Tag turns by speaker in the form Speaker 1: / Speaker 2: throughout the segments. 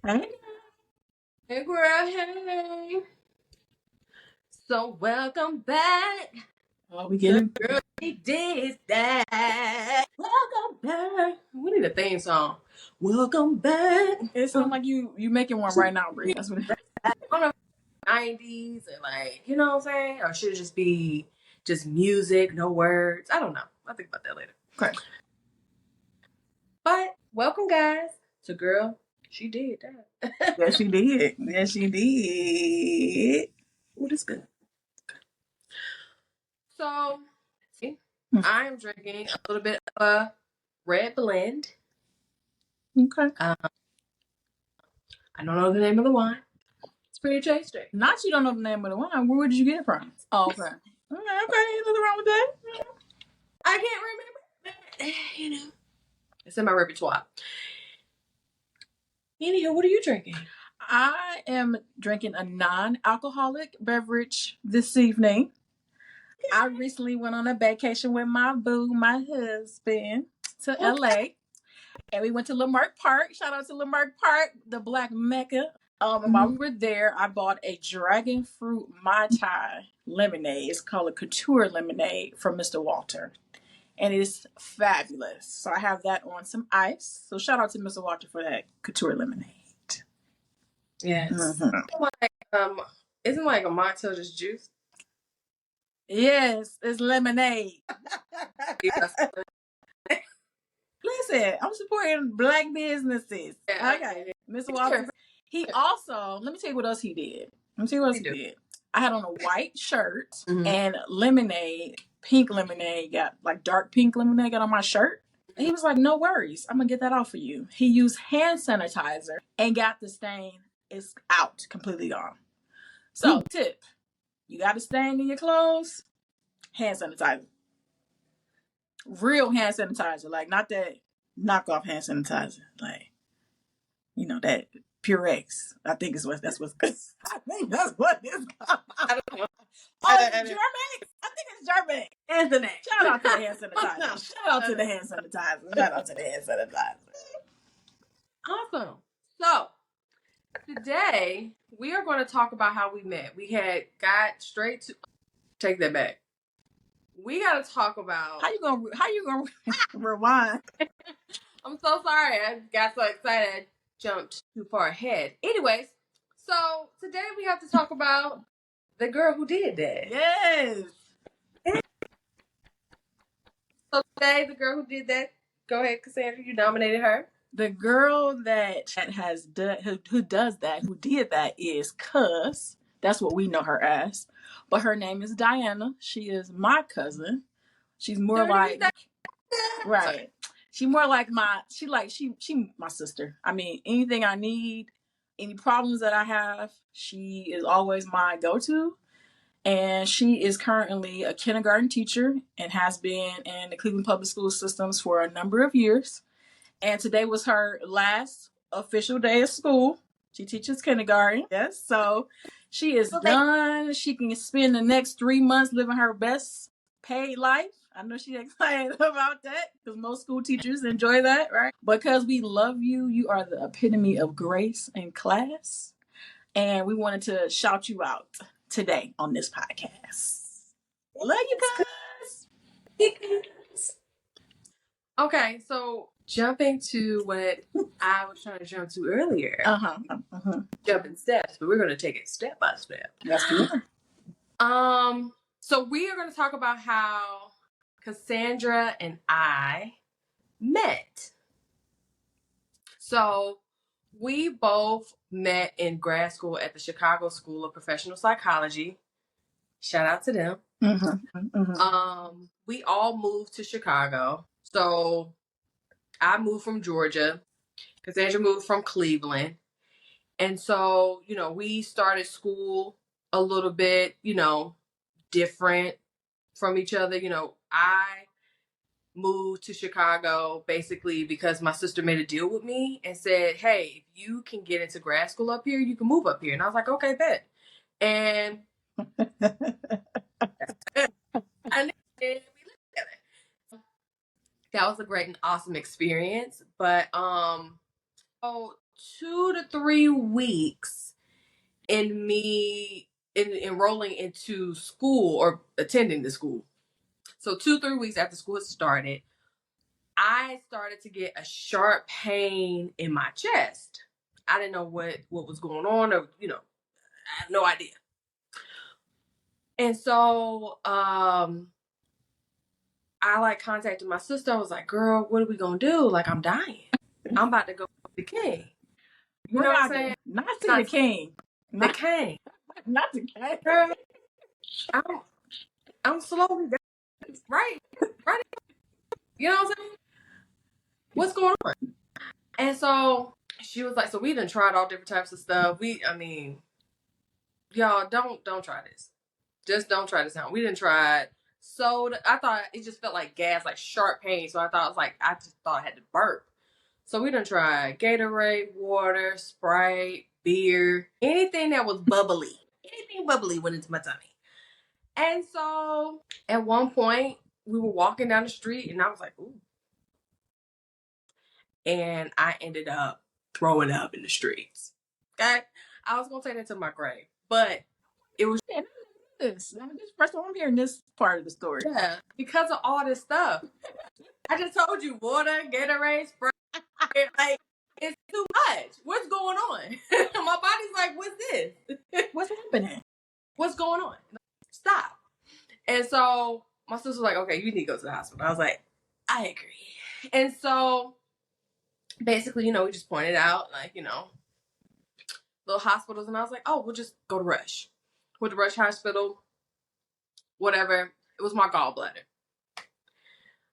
Speaker 1: Hey.
Speaker 2: Hey, girl, hey. So, welcome back.
Speaker 1: Oh, we getting
Speaker 2: Girl, we did that. Welcome back. We need a theme song. Welcome back.
Speaker 1: it sounds like you making one right now, Bree. That's what it
Speaker 2: I don't know if it's 90s and like, you know what I'm saying? Or should it just be just music, no words? I don't know. I'll think about that later.
Speaker 1: Okay.
Speaker 2: But welcome, guys, to Girl, She Did That.
Speaker 1: Yes, she did. Yes, she did.
Speaker 2: Ooh, that's good. So, I am drinking a little bit of a red blend.
Speaker 1: Okay.
Speaker 2: I don't know the name of the wine. It's pretty tasty.
Speaker 1: Not you don't know the name of the wine. Where did you get it from? Oh, okay. Okay, nothing wrong with that.
Speaker 2: I can't remember. You know, it's in my repertoire. Anywho, what are you drinking?
Speaker 1: I am drinking a non-alcoholic beverage this evening. I recently went on a vacation with my boo, my husband, to LA. And we went to Lamarck Park. Shout out to Lamarck Park, the Black Mecca. And while we were there, I bought a dragon fruit Mai Tai lemonade. It's called a couture lemonade from Mr. Walter. And it's fabulous. So I have that on some ice. So shout out to Mr. Walter for that couture lemonade.
Speaker 2: Yes. Isn't like a mocktail just juice?
Speaker 1: Yes, it's lemonade. Listen, I'm supporting Black businesses.
Speaker 2: Yeah,
Speaker 1: okay. Mr. Walter. He also, let me tell you what else he did. I had on a white shirt and lemonade, pink lemonade, got like dark pink lemonade got on my shirt. And he was like, no worries, I'm gonna get that off for you. He used hand sanitizer and got the stain. It's out, completely gone. So tip, you got a stain in your clothes, hand sanitizer. Real hand sanitizer, like not that knockoff hand sanitizer, like that Purex. I think that's what's good. I think that's what it's called.
Speaker 2: I don't know.
Speaker 1: Oh, is it German? I think it's German.
Speaker 2: Anthony.
Speaker 1: Shout out to the hand sanitizer. Shout out to the hand sanitizer.
Speaker 2: Awesome. So today we are going to talk about how we met. We got straight to take that back. We got to talk about
Speaker 1: how you gonna rewind.
Speaker 2: I'm so sorry. I got so excited. I jumped too far ahead. Anyways, so today we have to talk about the girl who did that.
Speaker 1: Yes.
Speaker 2: So today, the girl who did that. Go ahead, Cassandra. You nominated her.
Speaker 1: The girl that has who did that is Cuz. That's what we know her as. But her name is Diana. She is my cousin. She's more like right. Sorry. She more like she my sister. I mean, anything I need, any problems that I have, she is always my go-to. And she is currently a kindergarten teacher and has been in the Cleveland Public School systems for a number of years. And today was her last official day of school. She teaches kindergarten. Yes. So she is done. She can spend the next 3 months living her best paid life. I know she's excited about that because most school teachers enjoy that, right? Because we love you. You are the epitome of grace in class. And we wanted to shout you out today on this podcast. Love you guys.
Speaker 2: Okay, so jumping to what I was trying to jump to earlier. Jumping steps, but we're going to take it step by step.
Speaker 1: That's good.
Speaker 2: So we are going to talk about how Cassandra and I met. So we both met in grad school at the Chicago School of Professional Psychology. Shout out to them. We all moved to Chicago. So I moved from Georgia. Cassandra moved from Cleveland. And so, we started school a little bit, different from each other. I moved to Chicago basically because my sister made a deal with me and said, hey, if you can get into grad school up here, you can move up here. And I was like, okay, bet. And we lived together. That was a great and awesome experience. But so 2 to 3 weeks in me enrolling into school or attending the school. So 2-3 weeks after school started, I started to get a sharp pain in my chest. I didn't know what was going on, or I had no idea. And so I contacted my sister. I was like, girl, what are we gonna do? Like, I'm dying. I'm about to go to the king. You know what I'm saying?
Speaker 1: Not to the king.
Speaker 2: The king.
Speaker 1: Not the king.
Speaker 2: Girl, I'm slowly dying. Right. You know what I'm saying? What's going on? And so she was like, so we done tried all different types of stuff. Y'all don't try this. Just don't try this out. We didn't try it. Soda. I thought it just felt like gas, like sharp pain. So I just thought I had to burp. So we done tried Gatorade, water, Sprite, beer, anything that was bubbly. Anything bubbly went into my tummy. And so at one point we were walking down the street and I was like, ooh. And I ended up throwing up in the streets. Okay? I was gonna take that to my grave. But it was
Speaker 1: this first time I'm hearing this part of the story.
Speaker 2: Yeah, because of all this stuff. I just told you, water, Gatorade, Sprite, like, it's too much. What's going on? My body's like, what's this?
Speaker 1: What's happening?
Speaker 2: What's going on? Stop. And so my sister was like, okay, you need to go to the hospital. I was like, I agree. And so basically, we just pointed out, like, little hospitals. And I was like, oh, we'll just go to Rush. With the Rush Hospital, whatever. It was my gallbladder.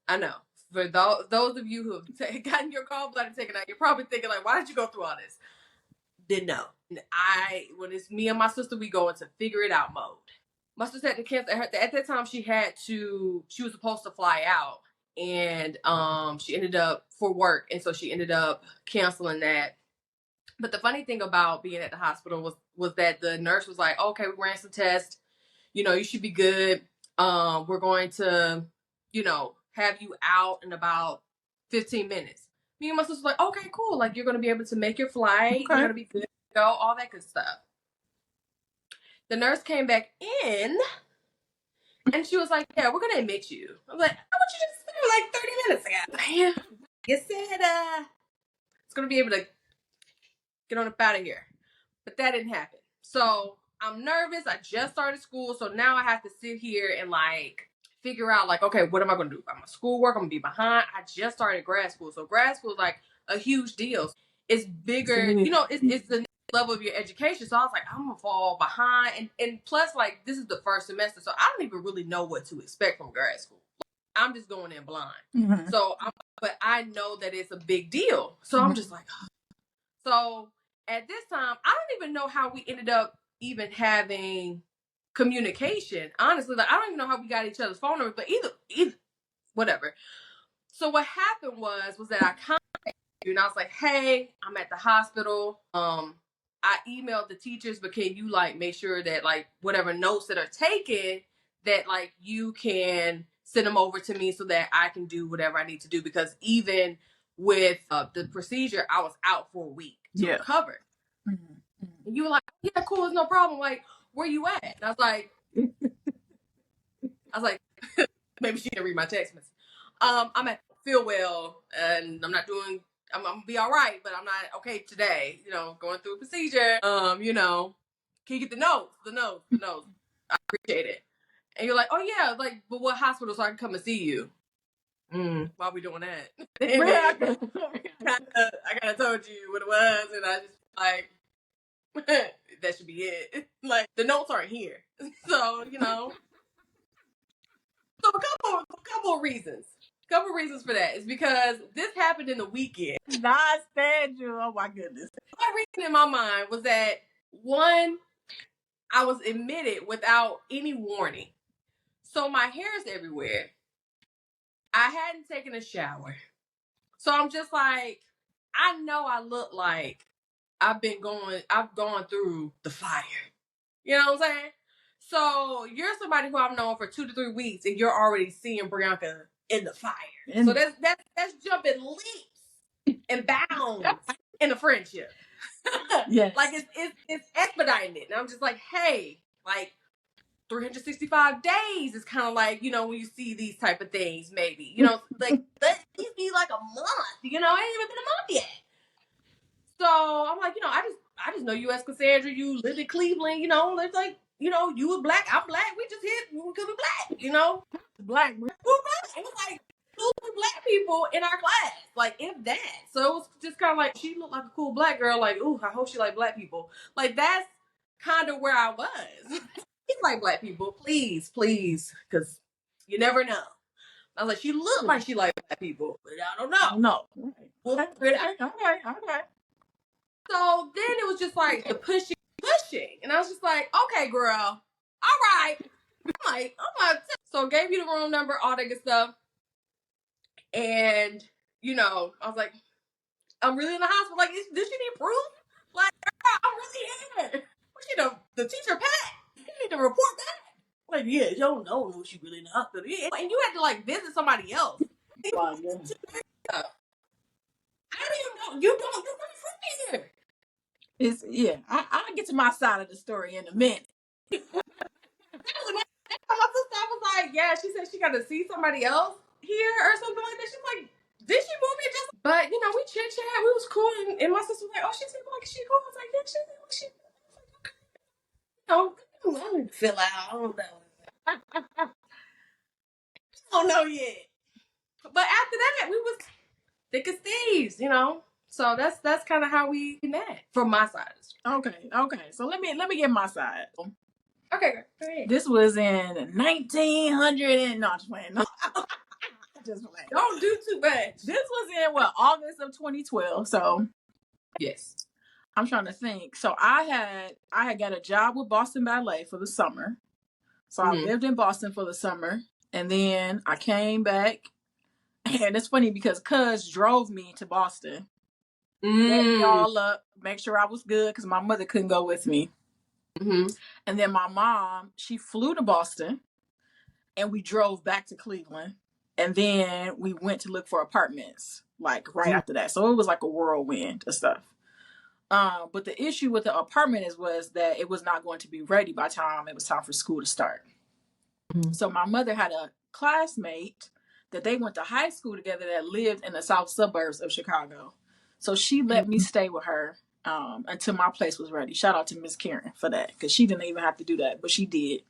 Speaker 2: I know. For those of you who have gotten your gallbladder taken out, you're probably thinking, like, why did you go through all this? Didn't know. When it's me and my sister, we go into figure it out mode. My sister had to cancel. At that time, she was supposed to fly out. And she ended up for work. And so she ended up canceling that. But the funny thing about being at the hospital was that the nurse was like, okay, we ran some tests. You should be good. We're going to, have you out in about 15 minutes. Me and my sister was like, okay, cool. Like, you're going to be able to make your flight. Okay. You're going to be good to go, all that good stuff. The nurse came back in and she was like, yeah, we're going to admit you. I was like, how would you just say like 30 minutes ago? You said, it's going to be able to get on up out of here. But that didn't happen. So I'm nervous. I just started school. So now I have to sit here and like figure out like, okay, what am I going to do about my schoolwork? I'm going to be behind. I just started grad school. So grad school is like a huge deal. It's bigger, it's the next level of your education. So I was like, I'm going to fall behind. And plus like, this is the first semester. So I don't even really know what to expect from grad school. I'm just going in blind. Mm-hmm. But I know that it's a big deal. So I'm just like, oh. So at this time, I don't even know how we ended up even having communication. Honestly, like I don't even know how we got each other's phone numbers, but either whatever. So what happened was that I contacted you and I was like, hey, I'm at the hospital. I emailed the teachers, but can you like make sure that like whatever notes that are taken, that like you can send them over to me so that I can do whatever I need to do, because even with the procedure, I was out for a week to recover. Mm-hmm. And you were like, yeah, cool, it's no problem. Like, where you at? And I was like, maybe she didn't read my text message. I'm at feel well, and I'm gonna be all right, but I'm not okay today. Going through a procedure. Can you get the notes? The notes. I appreciate it. And you're like, oh yeah, like, but what hospital so I can come and see you? Why are we doing that? I kind of told you what it was, and I just like, that should be it. Like, the notes aren't here. So, So a couple of reasons. Couple of reasons for that is because this happened in the weekend.
Speaker 1: Not schedule. Oh my goodness.
Speaker 2: My reason in my mind was that, one, I was admitted without any warning. So my hair is everywhere. I hadn't taken a shower. So I'm just like, I know I look like I've gone through the fire. You know what I'm saying? So you're somebody who I've known for 2 to 3 weeks, and you're already seeing Brianka in the fire. So that's jumping leaps and bounds in a friendship.
Speaker 1: Yes.
Speaker 2: Like it's expediting it. And I'm just like, hey, like 365 days is kind of like, when you see these type of things, maybe, like let these be like a month, it ain't even been a month yet. So I'm like, I just know you as Cassandra, you live in Cleveland, it's like, you were black, I'm black, we just hit because we're black,
Speaker 1: Black.
Speaker 2: We're black. It was like 2 black people in our class, like if that. So it was just kind of like, she looked like a cool black girl, like, ooh, I hope she like black people. Like that's kind of where I was. He's like black people, please, because you never know. I was like, she looked like she liked black people, but I don't know.
Speaker 1: No.
Speaker 2: We'll figure it out.
Speaker 1: Okay.
Speaker 2: So then it was just like the pushing. And I was just like, okay, girl, all right. I'm like, so gave you the room number, all that good stuff. And, I was like, I'm really in the hospital. Like, does she need proof? Like, girl, I'm really here. What, the teacher Pat? You need to report that. Like, yeah, you don't know who she really in the hospital. Yeah. And you had to, like, visit somebody else.
Speaker 1: Wow, yeah.
Speaker 2: I didn't know. You're really from here.
Speaker 1: I'll get to my side of the story in a minute.
Speaker 2: My sister was like, yeah, she said she got to see somebody else here or something like that. She's like, did she move here just? But, we chit chat, we was cool. And my sister was like, oh, she seemed like she cool. I was like, yeah, she seemed like she cool. I don't feel out. I don't know. I don't know yet. But after that, we was thick as thieves, So that's kind of how we met from my side.
Speaker 1: Okay. So let me get my side.
Speaker 2: Okay, great.
Speaker 1: This was in 1900 and not just playing. No. Just playing.
Speaker 2: Don't do too much.
Speaker 1: This was in August of 2012. So
Speaker 2: yes,
Speaker 1: I'm trying to think. So I had got a job with Boston Ballet for the summer. So I lived in Boston for the summer, and then I came back. And it's funny because Cuz drove me to Boston, set me all up, make sure I was good because my mother couldn't go with me. And then my mom, she flew to Boston, and we drove back to Cleveland. And then we went to look for apartments, like right after that. So it was like a whirlwind of stuff. But the issue with the apartment was that it was not going to be ready by the time it was time for school to start. So my mother had a classmate that they went to high school together that lived in the south suburbs of Chicago. So she let me stay with her until my place was ready. Shout out to Miss Karen for that, because she didn't even have to do that, but she did,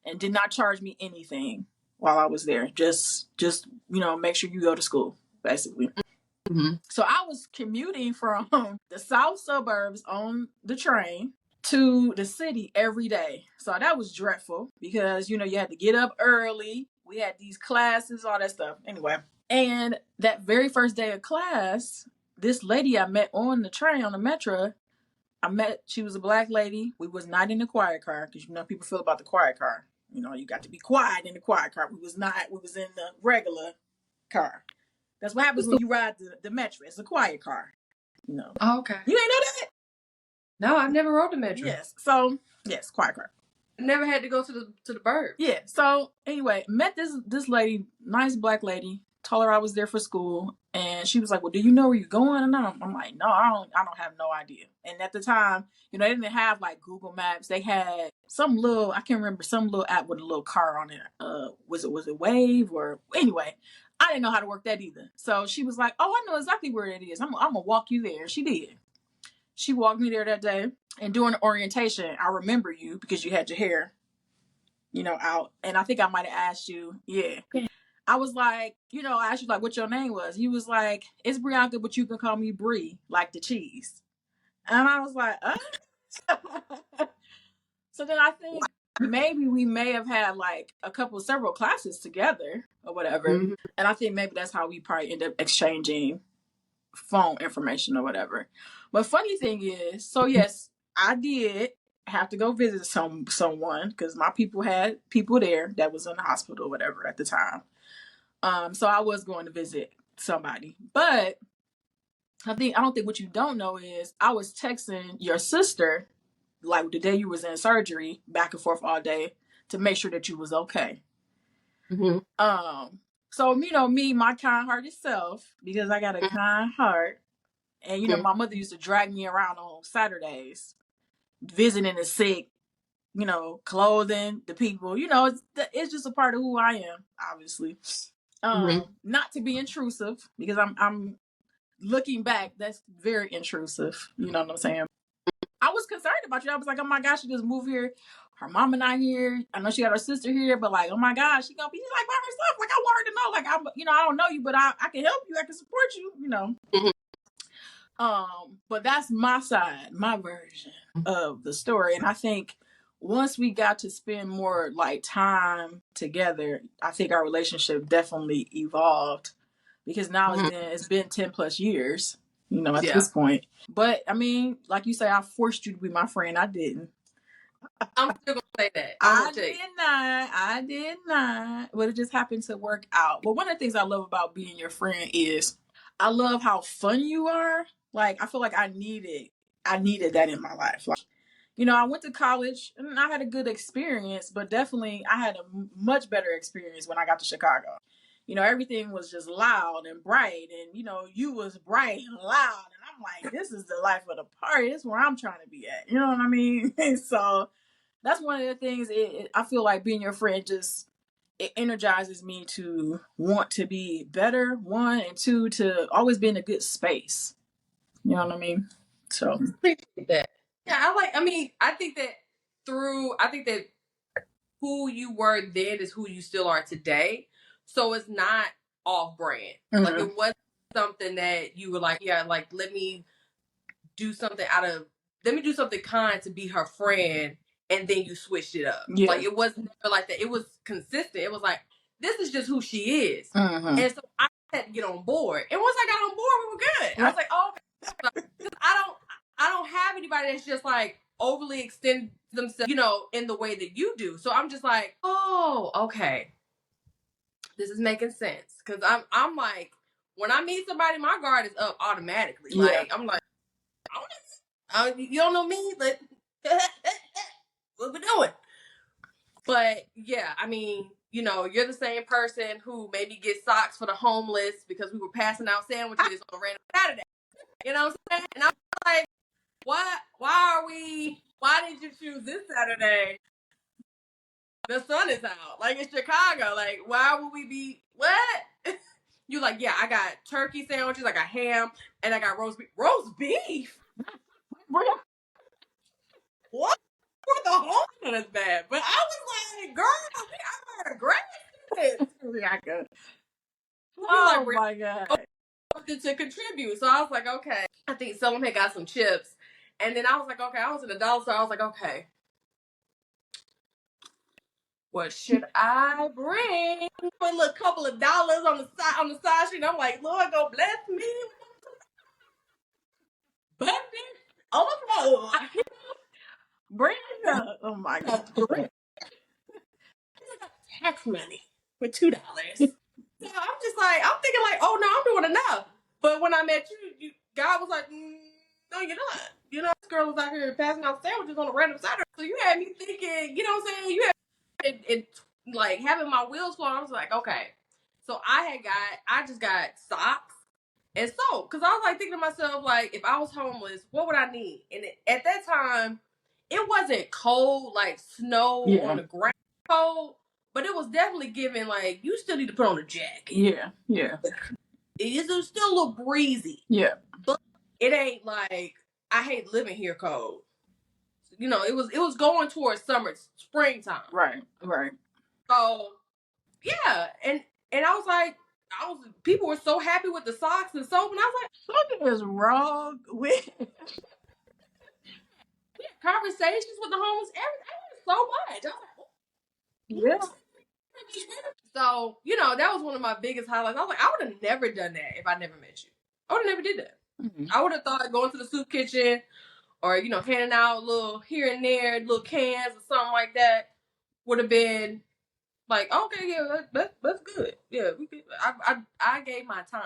Speaker 1: and did not charge me anything while I was there. Just make sure you go to school, basically. So I was commuting from the south suburbs on the train to the city every day. So that was dreadful because, you had to get up early. We had these classes, all that stuff. Anyway. And that very first day of class, this lady I met on the train, on the metro, she was a black lady. We was not in the quiet car because, people feel about the quiet car. You got to be quiet in the quiet car. We was in the regular car. That's what happens when you ride the metro. It's a quiet car.
Speaker 2: Oh, okay.
Speaker 1: You ain't know that?
Speaker 2: No, I've never rode the metro.
Speaker 1: Yes. So, yes, quiet car.
Speaker 2: Never had to go to the burbs.
Speaker 1: Yeah. So anyway, met this lady, nice black lady. Told her I was there for school, and she was like, "Well, do you know where you're going?" And I'm like, "No, I don't have no idea." And at the time, they didn't have like Google Maps. They had some little app with a little car on it. Was it Wave or anyway? I didn't know how to work that either. So she was like, "Oh, I know exactly where it is. I'm gonna walk you there." She did. She walked me there that day. And during the orientation, I remember you because you had your hair, out. And I think I might have asked you, yeah. I was like, I asked you like what your name was. You was like, it's Brianka, but you can call me Bree, like the cheese. And I was like, So then I think maybe we may have had like several classes together or whatever. And I think maybe that's how we probably end up exchanging phone information or whatever. But funny thing is, so yes, I did have to go visit someone because my people had people there that was in the hospital or whatever at the time. So I was going to visit somebody. But I don't think what you don't know is I was texting your sister like the day you was in surgery back and forth all day to make sure that you was okay. So me, my kind-hearted self, because I got a kind heart, And, my mother used to drag me around on Saturdays, visiting the sick, clothing the people. It's just a part of who I am, obviously. Not to be intrusive, because I'm looking back, that's very intrusive. You know what I'm saying? I was concerned about you. I was like, oh my gosh, she just moved here. Her mama not here. I know she got her sister here, but like, oh my gosh, she gonna be like by herself. Like, I want her to know, like, I don't know you, but I can help you. I can support you. But that's my side, my version of the story. And I think once we got to spend more like time together, I think our relationship definitely evolved, because now it's been 10 plus years, at this point. But I mean, like you say, I forced you to be my friend. I didn't.
Speaker 2: I'm still gonna say that.
Speaker 1: I did not. But it just happened to work out. But one of the things I love about being your friend is I love how fun you are. Like, I feel like I needed that in my life. Like, I went to college and I had a good experience, but definitely I had a much better experience when I got to Chicago. Everything was just loud and bright, and you was bright and loud, and I'm like, this is the life of the party. This is where I'm trying to be at. You know what I mean? So that's one of the things. I feel like being your friend just, it energizes me to want to be better, one, and two, to always be in a good space. You know what I mean? So
Speaker 2: appreciate that. Yeah, I think that who you were then is who you still are today. So it's not off brand. Like, it wasn't something that you were like, yeah, like, let me do something kind to be her friend, and then you switched it up.
Speaker 1: Yeah.
Speaker 2: Like, it wasn't never like that. It was consistent. It was like, this is just who she is. And so I had to get on board. And once I got on board, we were good. I was like, oh, okay. I don't have anybody that's just like overly extend themselves, in the way that you do. So I'm just like, oh, okay, this is making sense. Because I'm like, when I meet somebody, my guard is up automatically.
Speaker 1: Yeah.
Speaker 2: Like, I'm like, you don't know me, but what we doing? But yeah, I mean, you're the same person who maybe gets socks for the homeless because we were passing out sandwiches on a random Saturday. You know what I'm saying? And I'm like, why did you choose this Saturday? The sun is out. Like, it's Chicago. Like, why would we be, what? You like, yeah, I got turkey sandwiches, I got ham, and I got roast beef. Roast beef? What? For the homeless is bad. But I was like, girl, I great.
Speaker 1: I could.
Speaker 2: Oh,
Speaker 1: like, my God.
Speaker 2: Something to contribute. So I was like, okay. I think someone had got some chips. And then I was like, okay, I was in the dollar store. I was like, okay, what should I bring? Put a little couple of dollars on the side sheet. I'm like, Lord, go bless me. But oh my God.
Speaker 1: Bring it up. Oh my God.
Speaker 2: Tax money for $2. So I'm just like, I'm thinking like, oh no, I'm doing enough. But when I met you, God was like, no, you're not. This girl was out here passing out sandwiches on a random Saturday. So you had me thinking, you know what I'm saying? You had it like having my wheels flowing. I was like, okay. So I just got socks and soap, because I was like thinking to myself, like, if I was homeless, what would I need? And at that time, it wasn't cold like snow on the ground cold, but it was definitely giving like you still need to put on a jacket.
Speaker 1: Yeah.
Speaker 2: It's still a little breezy.
Speaker 1: Yeah.
Speaker 2: But it ain't like I hate living here cold. It was going towards springtime.
Speaker 1: Right.
Speaker 2: So yeah, and I was like, people were so happy with the socks and soap, and I was like,
Speaker 1: something is wrong with
Speaker 2: conversations with the homeless. Everything so much. I was like, yeah. So that was one of my biggest highlights. I was like, I would have never done that if I never met you. I would have never did that. I would have thought going to the soup kitchen or handing out little here and there little cans or something like that would have been like, okay, yeah, that's good. Yeah, I gave my time.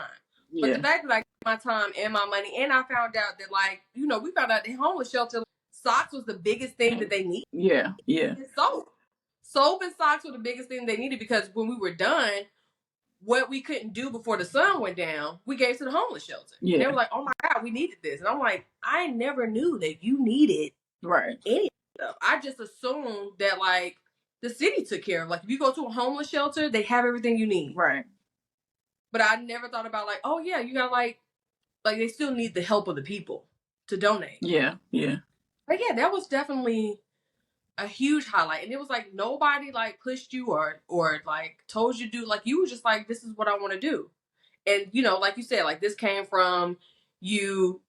Speaker 2: Yeah. But the fact that I gave my time and my money, and I found out that we found out the homeless shelter, socks was the biggest thing that they need.
Speaker 1: Yeah.
Speaker 2: And soap and socks were the biggest thing they needed, because when we were done, what we couldn't do before the sun went down, we gave to the homeless shelter.
Speaker 1: Yeah.
Speaker 2: They were like, oh my God, we needed this. And I'm like, I never knew that you needed
Speaker 1: Right.
Speaker 2: any stuff. I just assumed that like the city took care of. Like if you go to a homeless shelter, they have everything you need.
Speaker 1: Right.
Speaker 2: But I never thought about like, oh yeah, you got like they still need the help of the people to donate.
Speaker 1: Yeah. Yeah.
Speaker 2: But yeah, that was definitely a huge highlight. And it was like nobody like pushed you or like told you to do, like you were just like, this is what I want to do. And you know, like you said, like this came from you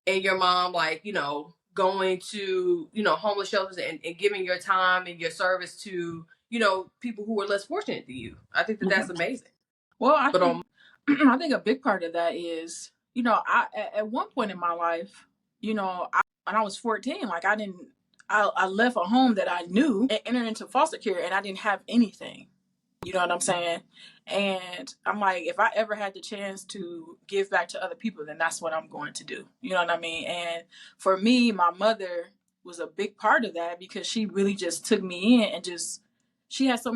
Speaker 2: and your mom, like, you know, going to, you know, homeless shelters and giving your time and your service to, you know, people who were less fortunate than you. I think that that's amazing.
Speaker 1: Well, I think a big part of that is, you know, at one point in my life, you know, when I was 14, like I left a home that I knew and entered into foster care, and I didn't have anything. You know what I'm saying? And I'm like, if I ever had the chance to give back to other people, then that's what I'm going to do. You know what I mean? And for me, my mother was a big part of that because she really just took me in and just she has so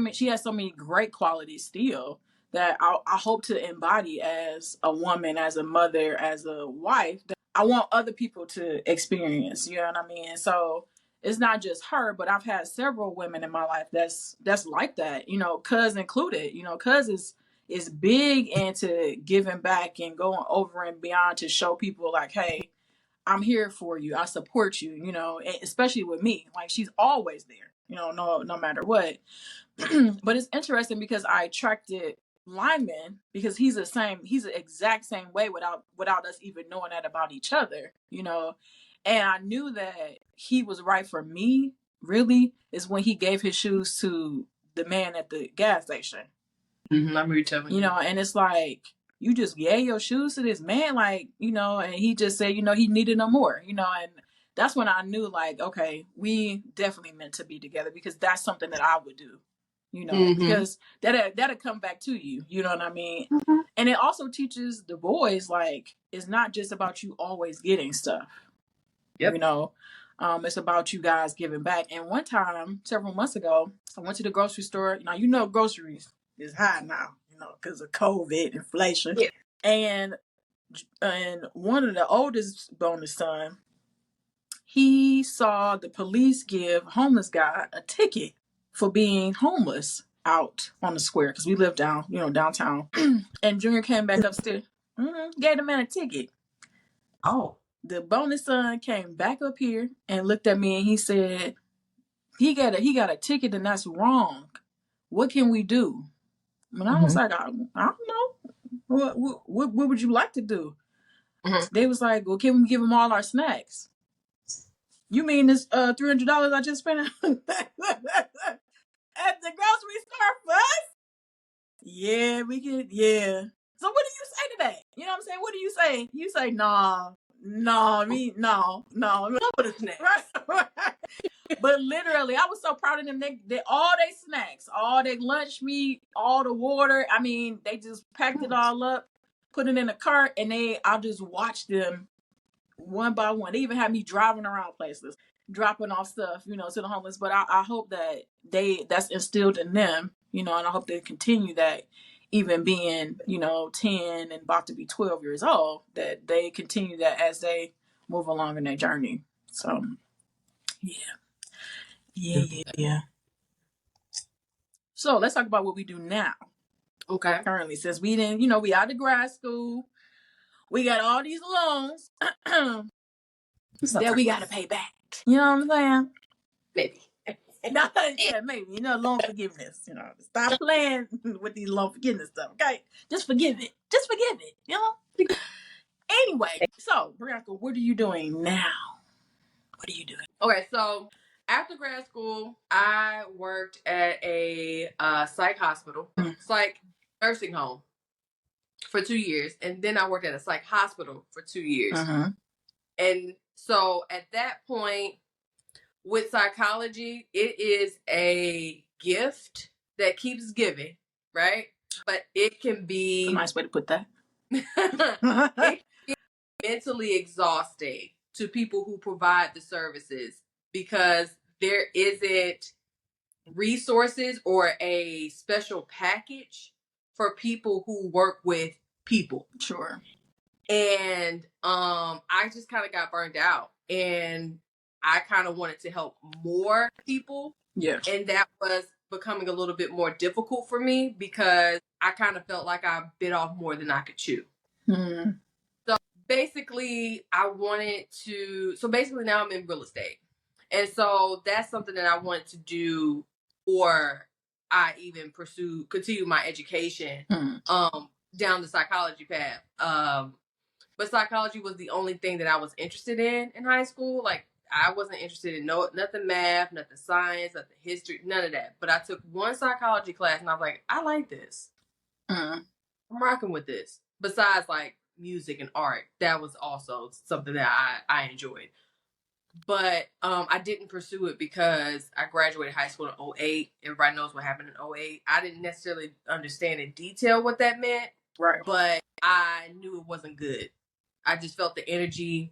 Speaker 1: many great qualities still that I hope to embody as a woman, as a mother, as a wife. That I want other people to experience. You know what I mean? So it's not just her, but I've had several women in my life that's like that, you know, cuz included. You know, cuz is big into giving back and going over and beyond to show people like, hey, I'm here for you. I support you, you know, especially with me. Like she's always there, you know, no matter what. But it's interesting because I attracted lineman because he's the exact same way without us even knowing that about each other, you know. And I knew that he was right for me, really, is when he gave his shoes to the man at the gas station.
Speaker 2: I remember you telling me.
Speaker 1: You know, and it's like, you just gave your shoes to this man, like, you know, and he just said, you know, he needed no more, you know, and that's when I knew, like, okay, we definitely meant to be together because that's something that I would do, you know, because that'll come back to you, you know what I mean? And it also teaches the boys, like, it's not just about you always getting stuff. You know, it's about you guys giving back. And one time, several months ago, I went to the grocery store. Now, you know, groceries is high now, you know, because of COVID, inflation.
Speaker 2: Yeah.
Speaker 1: And one of the oldest bonus son, he saw the police give homeless guy a ticket for being homeless out on the square because we live downtown. And Junior came back upstairs, gave the man a ticket.
Speaker 2: Oh.
Speaker 1: The bonus son came back up here and looked at me and he said, he got a ticket and that's wrong. What can we do? And I was like, I don't know. What would you like to do? They was like, well, can we give him all our snacks? You mean this $300 I just spent at the grocery store for us? Yeah, we can. Yeah. So what do you say to that? You know what I'm saying? What do you say? You say, no. For the snacks. Right. But literally, I was so proud of them. They all their snacks, all their lunch meat, all the water. I mean, they just packed it all up, put it in a cart, and I just watched them one by one. They even had me driving around places, dropping off stuff, you know, to the homeless. But I hope that that's instilled in them, you know, and I hope they continue that, even being, you know, 10 and about to be 12 years old, that they continue that as they move along in their journey. So, yeah. So let's talk about what we do now.
Speaker 2: Okay.
Speaker 1: Currently, since we didn't, you know, we out of grad school, we got all these loans that we got to pay back. You know what I'm saying?
Speaker 2: Maybe.
Speaker 1: Yeah, maybe. You know, loan forgiveness. You know, stop playing with these loan forgiveness stuff. Okay, just forgive it. Just forgive it. You know. Anyway, so Bianca, what are you doing now? What are you doing?
Speaker 2: Okay, so after grad school, I worked at a psych hospital, psych nursing home for 2 years, and then I worked at a psych hospital for 2 years. And so at that point, with psychology, it is a gift that keeps giving, right? But it can be
Speaker 1: a nice way to put that.
Speaker 2: It can be mentally exhausting to people who provide the services because there isn't resources or a special package for people who work with people.
Speaker 1: Sure.
Speaker 2: And I just kind of got burned out, and I kind of wanted to help more people.
Speaker 1: Yeah.
Speaker 2: And that was becoming a little bit more difficult for me because I kind of felt like I bit off more than I could chew.
Speaker 1: Mm.
Speaker 2: So basically, so basically now I'm in real estate. And so that's something that I wanted to do, or I even continue my education down the psychology path. But psychology was the only thing that I was interested in high school. Like, I wasn't interested in nothing math, nothing science, nothing history, none of that. But I took one psychology class and I was like, I like this. I'm rocking with this. Besides like music and art, that was also something that I enjoyed. But I didn't pursue it because I graduated high school in 2008. Everybody knows what happened in 2008. I didn't necessarily understand in detail what that meant.
Speaker 1: Right.
Speaker 2: But I knew it wasn't good. I just felt the energy.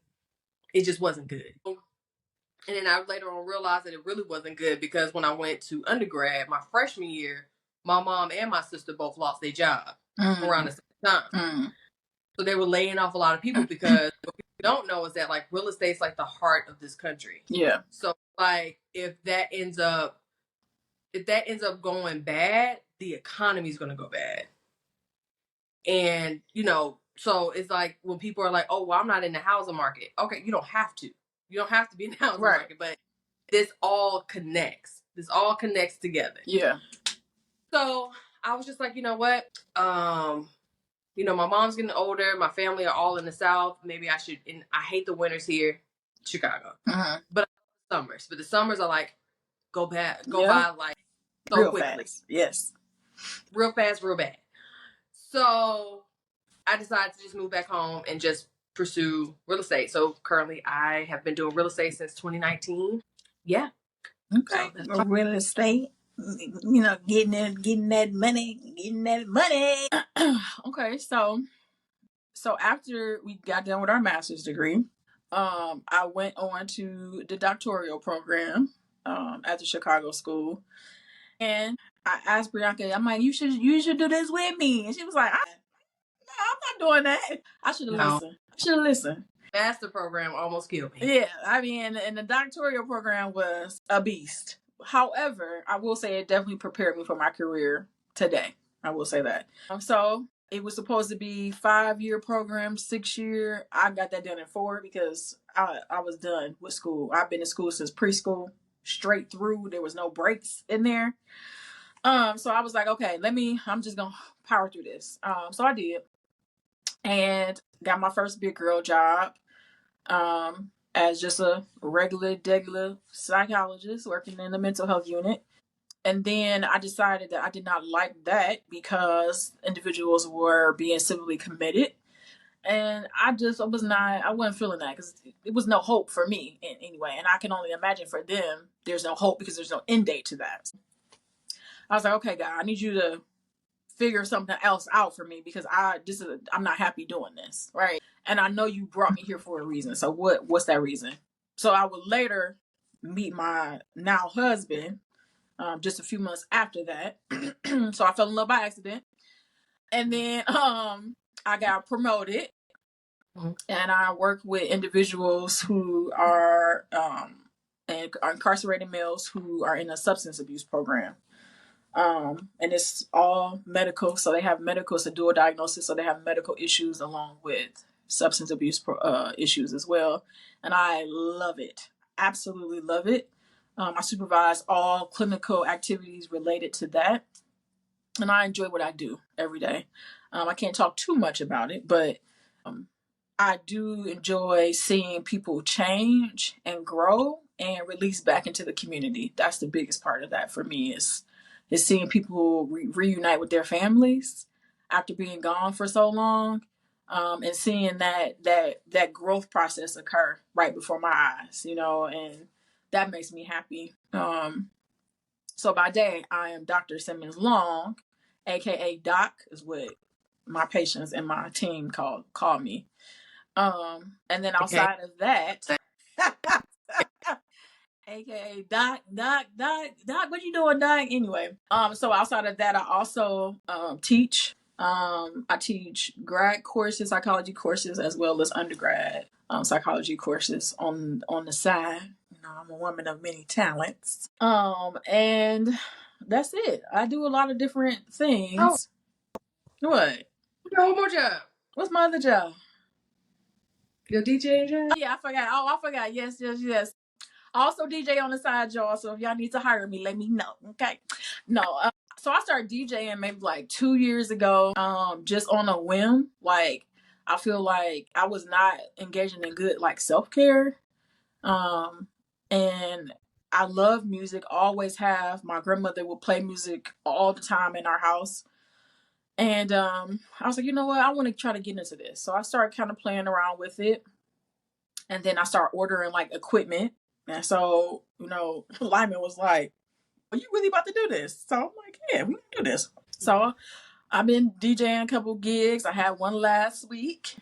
Speaker 2: It just wasn't good. And then I later on realized that it really wasn't good because when I went to undergrad, my freshman year, my mom and my sister both lost their job around the same time. So they were laying off a lot of people because what people don't know is that like real estate's like the heart of this country.
Speaker 1: Yeah.
Speaker 2: So like if that ends up going bad, the economy's gonna go bad. And so it's like when people are like, oh, well, I'm not in the housing market. Okay, you don't have to. You don't have to be in the housing market, but this all connects. This all connects together.
Speaker 1: Yeah.
Speaker 2: So I was just like, you know what? My mom's getting older. My family are all in the South. Maybe I should. And I hate the winters here, Chicago. But I love summers. But the summers are like go by like so
Speaker 1: real
Speaker 2: quickly.
Speaker 1: Fast. Yes.
Speaker 2: Real fast, real bad. So I decided to just move back home and just pursue real estate. So currently I have been doing real estate since 2019. Yeah.
Speaker 1: Okay. So real estate, getting that money. Okay. So after we got done with our master's degree, I went on to the doctoral program at the Chicago school. And I asked Bianca, I'm like, you should do this with me. And she was like, I'm not doing that. I should have listened.
Speaker 2: Master program almost killed me.
Speaker 1: Yeah, I mean, and the doctoral program was a beast. However, I will say it definitely prepared me for my career today. I will say that. So it was supposed to be 5-year program, 6-year. I got that done in 4 because I was done with school. I've been in school since preschool, straight through. There was no breaks in there. So I was like, okay, I'm just gonna power through this. So I did, and got my first big girl job. As just a regular psychologist working in the mental health unit. And then I decided that I did not like that because individuals were being civilly committed. And I wasn't feeling that because it was no hope for me anyway. And I can only imagine for them, there's no hope because there's no end date to that. I was like, okay, God, I need you to figure something else out for me because I'm not happy doing this, right? And I know you brought me here for a reason. So what's that reason? So I would later meet my now husband, just a few months after that. So I fell in love by accident, and then I got promoted, and I work with individuals who are incarcerated males who are in a substance abuse program. And it's all medical, so they have medical, it's a dual diagnosis, so they have medical issues along with substance abuse issues as well. And I love it, absolutely love it. I supervise all clinical activities related to that, and I enjoy what I do every day. I can't talk too much about it, but I do enjoy seeing people change and grow and release back into the community. That's the biggest part of that for me is seeing people reunite with their families after being gone for so long, and seeing that growth process occur right before my eyes, and that makes me happy. So by day, I am Dr. Simmons Long, aka Doc, is what my patients and my team call me. And then outside of that, AKA Doc, what you doing, Doc? Anyway, so outside of that, I also teach. I teach grad courses, psychology courses, as well as undergrad psychology courses on the side. You know, I'm a woman of many talents. And that's it. I do a lot of different things. Oh. What?
Speaker 2: One more job.
Speaker 1: What's my other job?
Speaker 2: Your DJ job?
Speaker 1: Oh, yeah, I forgot. Oh, I forgot. Yes. Also DJ on the side, y'all. So if y'all need to hire me, let me know. Okay. No. So I started DJing maybe like 2 years ago. Just on a whim. Like I feel like I was not engaging in good like self-care. And I love music. Always have. My grandmother would play music all the time in our house. And I was like, you know what? I want to try to get into this. So I started kind of playing around with it. And then I started ordering like equipment. And so, you know, Lyman was like, are you really about to do this? So I'm like, yeah, we can do this. So I've been DJing a couple gigs. I had one last week,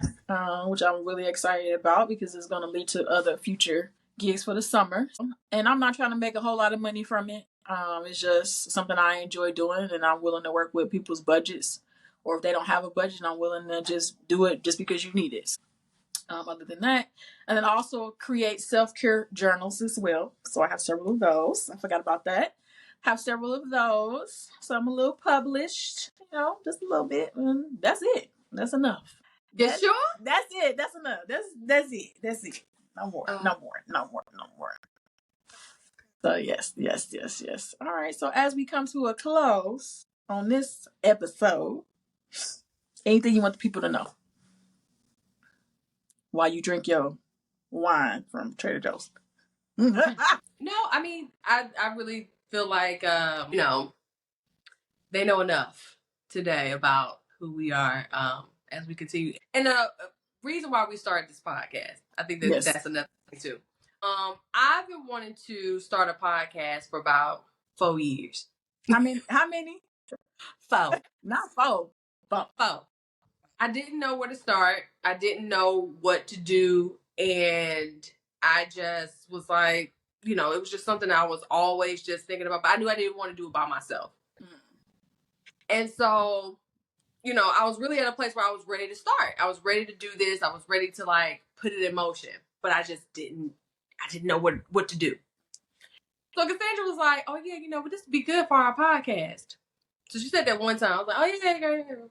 Speaker 1: which I'm really excited about because it's going to lead to other future gigs for the summer. And I'm not trying to make a whole lot of money from it. It's just something I enjoy doing, and I'm willing to work with people's budgets. Or if they don't have a budget, I'm willing to just do it just because you need it. Other than that, and then also create self-care journals as well. So I have several of those. I forgot about that. Have several of those. Some a little published, you know, just a little bit. And that's it. That's enough.
Speaker 2: You sure?
Speaker 1: That's it. That's enough. That's it. No more. No more. So yes. All right. So as we come to a close on this episode, anything you want the people to know while you drink your wine from Trader Joe's?
Speaker 2: No, I mean, I really feel like, you know, they know enough today about who we are as we continue. And the reason why we started this podcast, I think that that's another thing too. I've been wanting to start a podcast for about 4 years.
Speaker 1: How many?
Speaker 2: 4.
Speaker 1: Not 4.
Speaker 2: 4. I didn't know where to start. I didn't know what to do. And I just was like, you know, it was just something I was always just thinking about. But I knew I didn't want to do it by myself. And so, you know, I was really at a place where I was ready to start. I was ready to do this. I was ready to like put it in motion. But I just didn't know what to do. So Cassandra was like, oh yeah, you know, but this would be good for our podcast. So she said that one time. I was like, oh yeah, girl.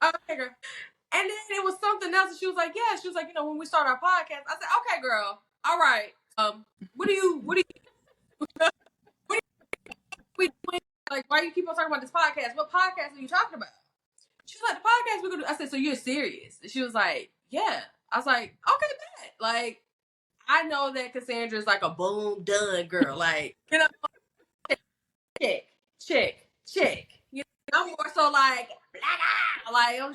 Speaker 2: Okay, girl. And then it was something else, and she was like, yeah. She was like, you know, when we start our podcast, I said, okay, girl, all right. What do you like? Why you keep on talking about this podcast? What podcast are you talking about? She was like, the podcast we're gonna do. I said, so you're serious? And she was like, yeah. I was like, okay, bet. Like, I know that Cassandra is like a boom done girl, like, you know, check. You know, I'm more so like, I'm.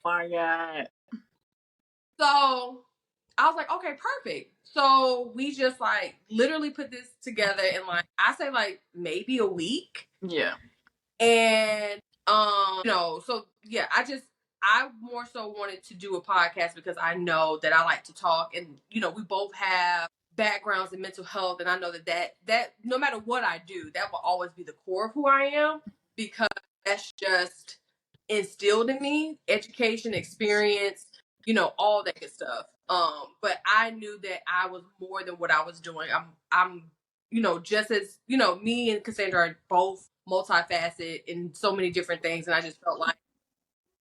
Speaker 1: My God.
Speaker 2: So I was like, okay, perfect. So we just like literally put this together in like, I say like maybe a week.
Speaker 1: Yeah.
Speaker 2: And you know, so yeah, I more so wanted to do a podcast because I know that I like to talk, and you know, we both have backgrounds in mental health, and I know that no matter what I do, that will always be the core of who I am, because that's just instilled in me, education, experience, you know, all that good stuff. But I knew that I was more than what I was doing. I'm, you know, just as, you know, me and Cassandra are both multifaceted in so many different things. And I just felt like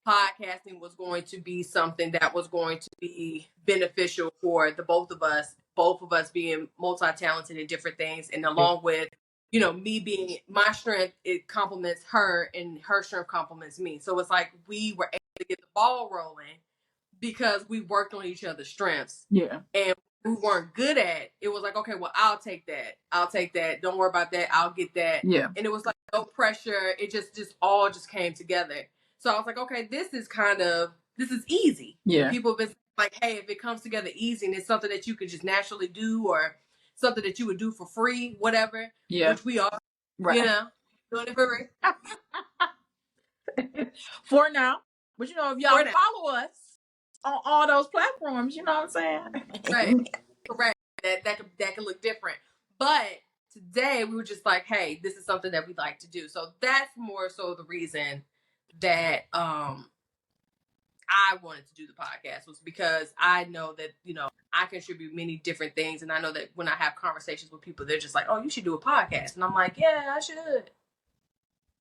Speaker 2: podcasting was going to be something that was going to be beneficial for the both of us being multi-talented in different things. And along with, you know, me being my strength, it complements her, and her strength complements me. So it's like we were able to get the ball rolling because we worked on each other's strengths.
Speaker 1: Yeah.
Speaker 2: And we weren't good at, it was like, okay, well, I'll take that. Don't worry about that. I'll get that.
Speaker 1: Yeah.
Speaker 2: And it was like no pressure. It just all came together. So I was like, okay, this is easy.
Speaker 1: Yeah.
Speaker 2: People have been like, hey, if it comes together easy and it's something that you could just naturally do, or something that you would do for free, whatever.
Speaker 1: Yeah.
Speaker 2: Which we are.
Speaker 1: Right.
Speaker 2: You know, doing it for free.
Speaker 1: For now. But you know, if y'all follow us on all those platforms. You know what I'm
Speaker 2: Right.
Speaker 1: saying?
Speaker 2: Correct. That could look different. But today we were just like, hey, this is something that we like to do. So that's more so the reason that I wanted to do the podcast, was because I know that, I contribute many different things. And I know that when I have conversations with people, they're just like, oh, you should do a podcast. And I'm like, yeah, I should.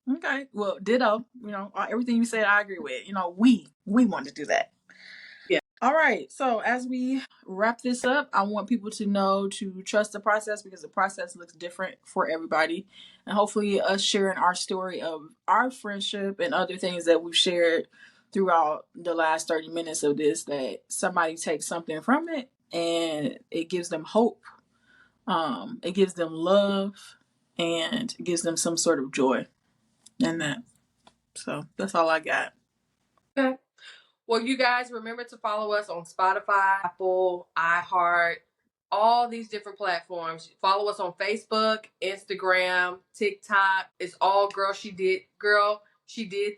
Speaker 1: Okay. Well, ditto. Everything you said, I agree with. We want to do that.
Speaker 2: Yeah.
Speaker 1: All right. So as we wrap this up, I want people to know to trust the process, because the process looks different for everybody. And hopefully us sharing our story of our friendship and other things that we've shared throughout the last 30 minutes of this, that somebody takes something from it and it gives them hope. It gives them love, and it gives them some sort of joy in that. So that's all I got.
Speaker 2: Okay. Well, you guys, remember to follow us on Spotify, Apple, iHeart, all these different platforms. Follow us on Facebook, Instagram, TikTok. It's all Girl She Did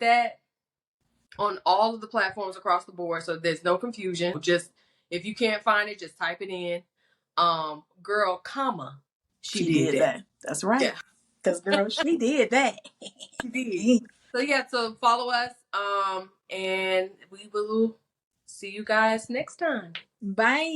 Speaker 2: That on all of the platforms across the board. So there's no confusion. Just, if you can't find it, just type it in. Girl, comma, she did that.
Speaker 1: That's right.
Speaker 2: Yeah.
Speaker 1: Because girl, she did that.
Speaker 2: She did. So yeah, so follow us. And we will see you guys next time.
Speaker 1: Bye.